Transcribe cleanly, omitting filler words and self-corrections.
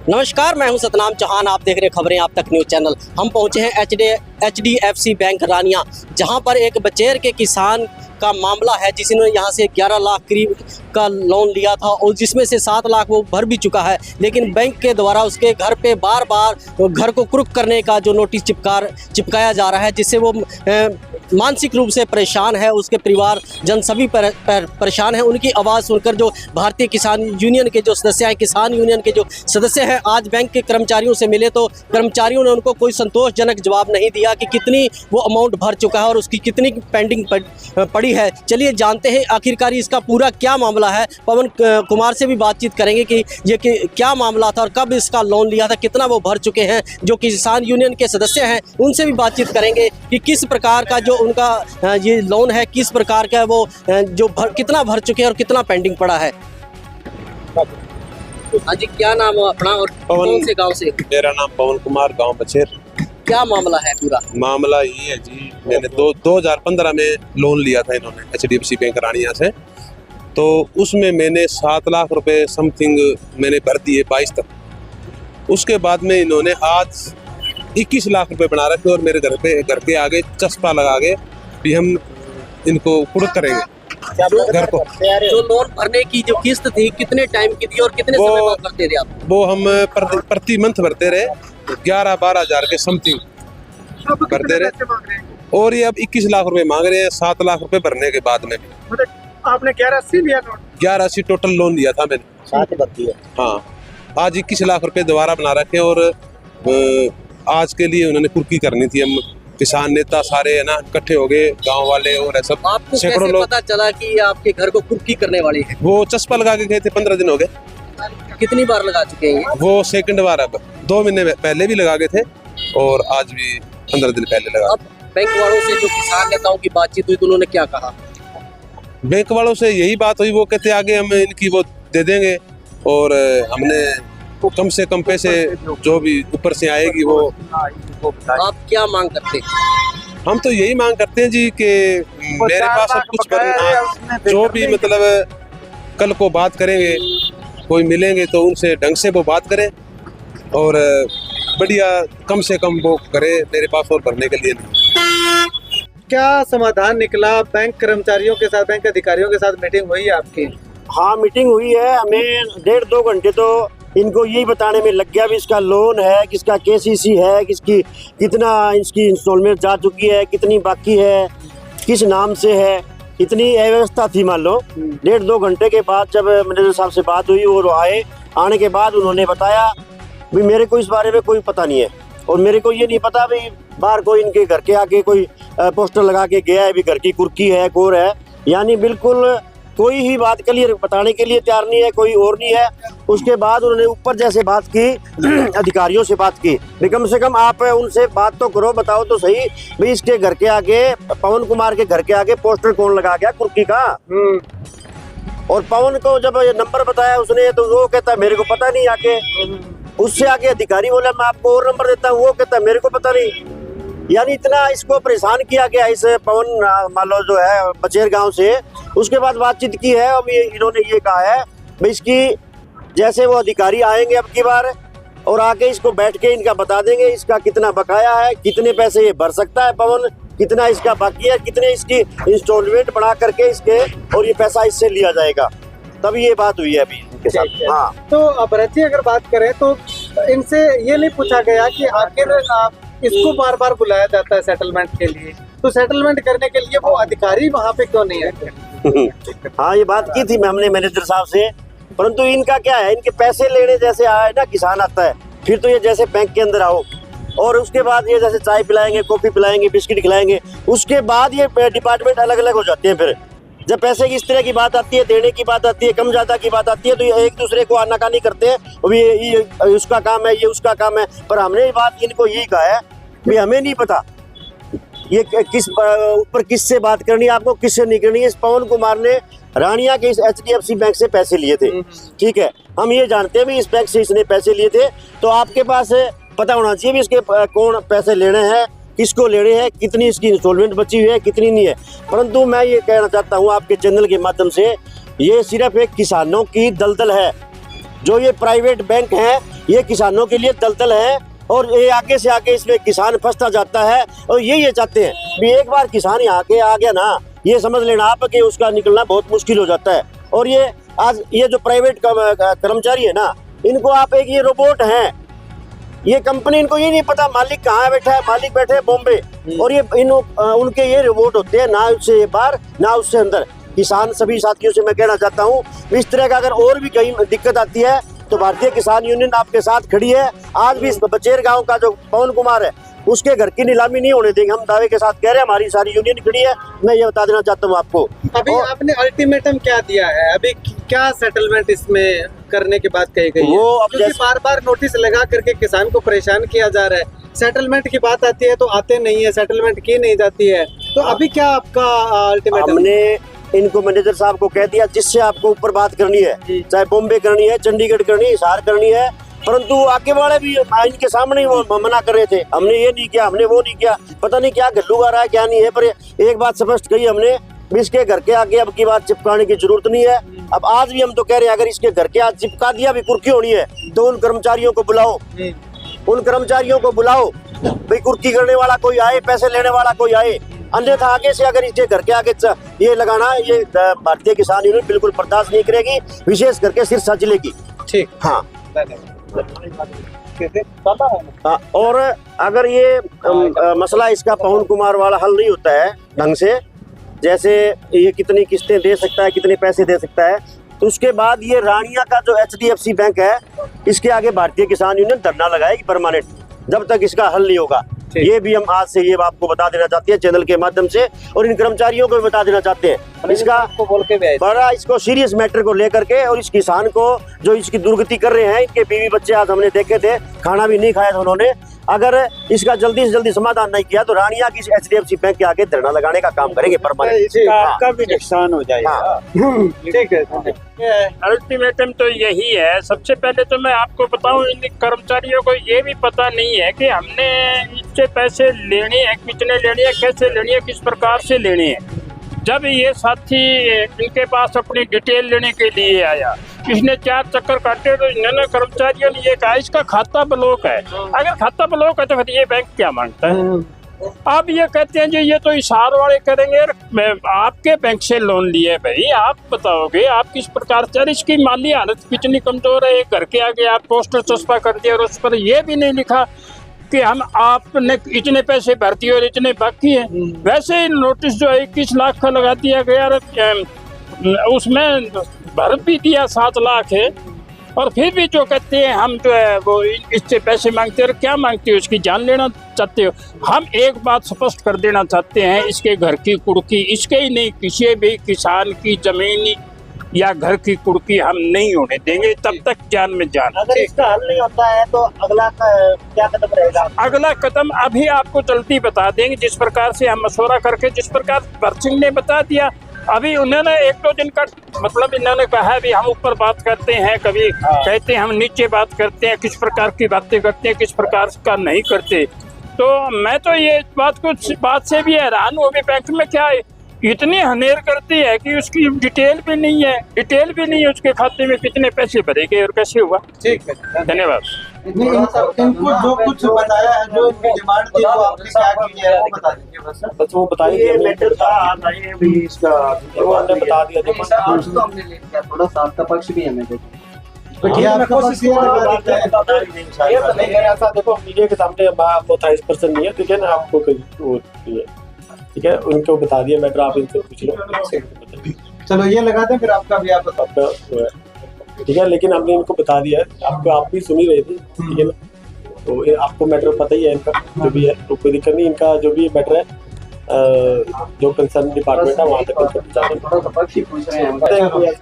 नमस्कार, मैं हूं सतनाम चौहान। आप देख रहे हैं खबरें आप तक न्यूज़ चैनल। हम पहुंचे हैं HDFC बैंक रानिया, जहां पर एक बचेर के किसान का मामला है जिसने यहां से 11 लाख करीब का लोन लिया था और जिसमें से 7 लाख वो भर भी चुका है, लेकिन बैंक के द्वारा उसके घर पे बार बार घर को कुर्क करने का जो नोटिस चिपकाया जा रहा है, जिससे वो मानसिक रूप से परेशान है। उसके परिवार जन सभी परेशान हैं। उनकी आवाज़ सुनकर जो भारतीय किसान यूनियन के जो सदस्य हैं, किसान यूनियन के जो सदस्य हैं, आज बैंक के कर्मचारियों से मिले तो कर्मचारियों ने उनको कोई संतोषजनक जवाब नहीं दिया कि कितनी वो अमाउंट भर चुका है और उसकी कितनी पेंडिंग पड़ी है। चलिए जानते हैं आखिरकार इसका पूरा क्या मामला है। पवन कुमार से भी बातचीत करेंगे कि ये क्या मामला था और कब इसका लोन लिया था, कितना वो भर चुके हैं। जो किसान यूनियन के सदस्य हैं उनसे भी बातचीत करेंगे कि किस प्रकार का जो उनका ये लोन है, किस प्रकार का वो जो कितना भर चुके हैं और कितना पेंडिंग पड़ा है। हाँ जी, क्या नाम है अपना और कौन से गांव से? मेरा नाम पवन कुमार, गांव बचेर। क्या मामला है पूरा? मामला ये है जी, मैंने 2015 में लोन लिया था इन्होंने HDFC बैंक रानिया से। तो उसमें मैंने 7 लाख रुपए समथिंग मैंने भर दिए 22 तक। उसके बाद में इन्होंने आज 21 लाख रुपए बना रखे और मेरे घर के आगे चस्पा लगा के भी हम इनको कुर्क करेंगे घर को। जो लोन भरने की जो किस्त थी कितने टाइम की थी और कितने समय बाद भरते थे आप? वो हम प्रति मंथ भरते रहे, 11-12 हजार के समथिंग भरते रहे। और ये अब 21 लाख रुपए मांग रहे हैं 7 लाख रुपए भरने के बाद में। आपने 1180 लिया? 1180 टोटल लोन लिया था मैंने। 7 भरती है। हाँ, आज 21 लाख रुपए दोबारा बना रखे और आज के लिए उन्होंने कुर्की करनी थी। हम किसान नेता सारे है ना इकट्ठे हो गए, गांव वाले और सब आपको सैकड़ों कैसे लोग। पता चला कि आपके घर को कुर्की करने वाली है? वो चस्पा लगा के गए थे, 15 दिन हो गए। कितनी बार लगा चुके हैं? वो सेकंड बार, अब 2 महीने पहले भी लगा गए थे और आज भी 15 दिन पहले लगा। अब बैंक वालों से जो किसान नेताओं की बातचीत हुई तो उन्होंने क्या कहा? बैंक वालों से यही बात हुई, वो कहते आगे हम इनकी वो दे देंगे और हमने कम से कम पैसे जो भी ऊपर से आएगी वो। आप क्या मांग करते हैं? हम तो यही मांग करते हैं जी कि मेरे पास अब कुछ बनना, जो भी मतलब कल को बात करेंगे, कोई मिलेंगे तो उनसे ढंग से वो बात करें और बढ़िया कम से कम वो करे मेरे पास और भरने के लिए। क्या समाधान निकला? बैंक कर्मचारियों के साथ, बैंक अधिकारियों के साथ मीटिंग हुई आपकी? हाँ, मीटिंग हुई है। हमें 1.5-2 घंटे तो इनको यही बताने में लग गया भी इसका लोन है, किसका KCC है, किसकी कितना इसकी इंस्टॉलमेंट जा चुकी है, कितनी बाकी है, किस नाम से है। इतनी अव्यवस्था थी। मान लो 1.5-2 घंटे के बाद जब मैनेजर साहब से बात हुई और आने के बाद उन्होंने बताया भी मेरे को इस बारे में कोई पता नहीं है और मेरे को ये नहीं पता भी बाहर कोई इनके घर के आगे कोई पोस्टर लगा के गया है भी घर की कुर्की है, कोर है। यानी बिल्कुल कोई ही बात के लिए बताने के लिए तैयार नहीं है, कोई और नहीं है। उसके बाद उन्होंने ऊपर जैसे बात की अधिकारियों से बात की भी कम से कम आप उनसे बात तो करो, बताओ तो सही भी इसके घर के आगे, पवन कुमार के घर के आगे पोस्टर कौन लगा गया कुर्की का। और पवन को जब ये नंबर बताया उसने तो वो कहता मेरे को पता नहीं। आके उससे आगे अधिकारी बोला मैं आपको और नंबर देता हूँ, वो कहता मेरे को पता नहीं। यानी इतना इसको परेशान किया गया इस पवन मान लो जो है बचेर गांव से। उसके बाद बातचीत की है और इन्होंने ये कहा है भाई इसकी जैसे वो अधिकारी आएंगे अब की बार और आके इसको बैठ के इनका बता देंगे इसका कितना बकाया है, कितने पैसे ये भर सकता है पवन, कितना इसका बाकी है, कितने इसकी इंस्टॉलमेंट बना करके इसके और ये पैसा इससे लिया जाएगा। तब ये बात हुई है अभी इनके साथ। हाँ, तो अपराधी अगर बात करें तो इनसे ये नहीं पूछा गया कि आखिर इसको बार बार बुलाया जाता है सेटलमेंट के लिए, तो सेटलमेंट करने के लिए वो अधिकारी वहाँ पे क्यों नहीं है? हाँ, ये बात की थी हमने मैनेजर साहब से, परंतु इनका क्या है, इनके पैसे लेने जैसे आए ना किसान आता है फिर तो ये जैसे बैंक के अंदर आओ और उसके बाद ये जैसे चाय पिलाएंगे, कॉफी पिलाएंगे, बिस्किट खिलाएंगे, उसके बाद ये डिपार्टमेंट अलग अलग हो जाते हैं। फिर जब पैसे की इस तरह की बात आती है, देने की बात आती है, कम ज्यादा की बात आती है, तो ये एक दूसरे को आनाकानी करते हैं और ये उसका काम है, ये उसका काम है। पर हमने ये बात इनको यही कहा है भी हमें नहीं पता ये किस ऊपर किससे बात करनी है, आपको किससे नहीं करनी है। इस पवन कुमार ने रानिया के इस HDFC बैंक से पैसे लिए थे, ठीक है, हम ये जानते हैं भी इस बैंक से इसने पैसे लिए थे, तो आपके पास पता होना चाहिए भी इसके कौन पैसे लेने हैं, किसको लेने हैं, कितनी इसकी इंस्टॉलमेंट बची हुई है, कितनी नहीं है। परंतु मैं ये कहना चाहता हूँ आपके चैनल के माध्यम से, ये सिर्फ एक किसानों की दलदल है। जो ये प्राइवेट बैंक हैं ये किसानों के लिए दलदल है और ये आगे से आगे इसमें किसान फंसता जाता है। और ये चाहते हैं भी एक बार किसान यहाँ के आ गया ना, ये समझ लेना आप कि उसका निकलना बहुत मुश्किल हो जाता है। और ये आज ये जो प्राइवेट कर्मचारी है ना, इनको आप एक ये रोबोट हैं, ये कंपनी, इनको ये नहीं पता मालिक कहाँ बैठा है, मालिक बैठे हैं बॉम्बे, और ये उनके ये रोबोट होते हैं, ना उससे बाहर ना उससे अंदर। किसान सभी साथियों से मैं कहना चाहता हूँ, इस तरह का अगर और भी कहीं दिक्कत आती है तो भारतीय किसान यूनियन आपके साथ खड़ी है। आज भी इस बचेर गांव का जो पवन कुमार है, उसके घर की नीलामी नहीं होने देंगे, हम दावे के साथ कह रहे हैं। हमारी सारी यूनियन खड़ी है। मैं ये बता देना चाहता हूँ आपको। अभी आपने अल्टीमेटम क्या दिया है, अभी क्या सेटलमेंट इसमें करने की बात कही गई है? वो अब क्योंकि बार बार नोटिस लगा करके किसान को परेशान किया जा रहा है। सेटलमेंट की बात आती है तो आते नहीं है, सेटलमेंट की नहीं जाती है। तो अभी क्या आपका अल्टीमेटम? हमने इनको मैनेजर साहब को कह दिया, जिससे आपको ऊपर बात करनी है, चाहे बॉम्बे करनी है, चंडीगढ़ करनी है, हिसार करनी है, परंतु आगे वाले भी इनके सामने ही वो मना कर रहे थे। हमने ये नहीं किया, हमने वो नहीं किया, पता नहीं क्या गल्लू आ रहा है क्या नहीं है। पर एक बात स्पष्ट कही हमने, इसके घर के आगे अब की बात चिपकाने की जरूरत नहीं है। अब आज भी हम तो कह रहे हैं, अगर इसके घर के आज चिपका दिया भी कुर्की होनी है तो उन कर्मचारियों को बुलाओ, उन कर्मचारियों को बुलाओ, भाई कुर्की करने वाला कोई आए, पैसे लेने वाला कोई आए। अन्यथा आगे से अगर इसके घर के आगे ये लगाना, ये भारतीय किसान यूनियन बिल्कुल बर्दाश्त नहीं करेगी, विशेष करके सिरसा जिले की। ठीक, हाँ। और अगर ये मसला इसका पवन कुमार वाला हल नहीं होता है ढंग से, जैसे ये कितनी किस्तें दे सकता है, कितने पैसे दे सकता है, तो उसके बाद ये रानिया का जो HDFC बैंक है, इसके आगे भारतीय किसान यूनियन धरना लगाएगी परमानेंट, जब तक इसका हल नहीं होगा। ये भी हम आज से ये आपको बता देना चाहते हैं चैनल के माध्यम से, और इन कर्मचारियों को भी बता देना चाहते हैं। इसका बोल के भी बड़ा इसको सीरियस मैटर को लेकर के, और इस किसान को जो इसकी दुर्गति कर रहे हैं, इनके बीवी बच्चे आज हमने देखे थे, खाना भी नहीं खाया था उन्होंने। अगर इसका जल्दी से जल्दी समाधान नहीं किया तो रानिया की HDFC बैंक के आगे धरना लगाने का काम करेंगे परमानेंट। आपका भी नुकसान हो जाएगा। ठीक है। अल्टीमेटम तो यही है। सबसे पहले तो मैं आपको बताऊं, इन कर्मचारियों को ये भी पता नहीं है कि हमने इससे पैसे लेने हैं, कितने लेने हैं, कैसे लेने हैं, किस प्रकार से लेने हैं। जब ये साथी इनके पास अपनी डिटेल लेने के लिए आया, इसने 4 चक्कर काटे, तो इन्होंने कर्मचारियों ने ये कहा इसका खाता ब्लॉक है। अगर खाता ब्लॉक है तो फिर ये बैंक क्या मांगता है? अब ये कहते हैं जी ये तो इशार वाले करेंगे, आपके बैंक से लोन लिए, भाई आप बताओगे आप किस प्रकार से, इसकी माली हालत कितनी कमजोर है। घर के आगे आप पोस्टर चस्पा कर दिया और उस पर यह भी नहीं लिखा कि हम आपने इतने पैसे भरती और इतने बाकी हैं। वैसे ही नोटिस जो है 21 लाख का लगा दिया गया, उसमें भर भी दिया 7 लाख है, और फिर भी जो कहते हैं हम जो है वो इससे पैसे मांगते हैं। और क्या मांगते हो, उसकी जान लेना चाहते हो? हम एक बात स्पष्ट कर देना चाहते हैं, इसके घर की कुर्की, इसके ही नहीं किसी भी किसान की जमीन या घर की कुर्की हम नहीं होने देंगे, तब तक जान में जान। अगर इसका हल नहीं होता है तो अगला क्या कदम रहेगा? अगला कदम अभी आपको जल्दी बता देंगे, जिस प्रकार से हम मशवरा करके, जिस प्रकार भरत सिंह ने बता दिया। अभी उन्होंने 1-2 दिन का मतलब इन्होंने कहा भी हम ऊपर बात करते हैं, कभी कहते हैं हम नीचे बात करते हैं, किस प्रकार की बातें करते हैं, किस प्रकार का नहीं करते। तो मैं तो ये बात से भी हैरान हूँ, अभी बैंक में क्या है, इतनी हनेर करती है कि उसकी डिटेल भी नहीं है, उसके खाते में कितने पैसे भरे गए और कैसे हुआ। ठीक है, धन्यवाद। इनको जो कुछ बताया है, जो इनकी डिमांड थी, वो आपने क्या किया है वो बता दीजिए बस वो बताइए। ये मैटर था भी इसका हमने बता दिया, तो हमने ले लिया, थोड़ा सा आपका पक्ष भी हमें देखो। ये आपका पक्ष ये लगा देते हैं, ये तो नहीं है ऐसा। देखो मीडिया के सामने आपको 28% नहीं है, ठीक है ना, आपको वो ठीक है, उनको बता दिया मैटर, आप इनसे पूछ लो। चलो ये लगा दें, फिर आपका भी आप बताओ, ठीक है। लेकिन हमने इनको बता दिया है, आपको आप भी सुन ही रहे थे, ठीक है ना, तो आपको मैटर पता ही है इनका जो भी है, तो कोई दिक्कत नहीं। इनका जो भी मैटर है, जो कंसर्न डिपार्टमेंट है वहाँ तक पूछ रहे हैं।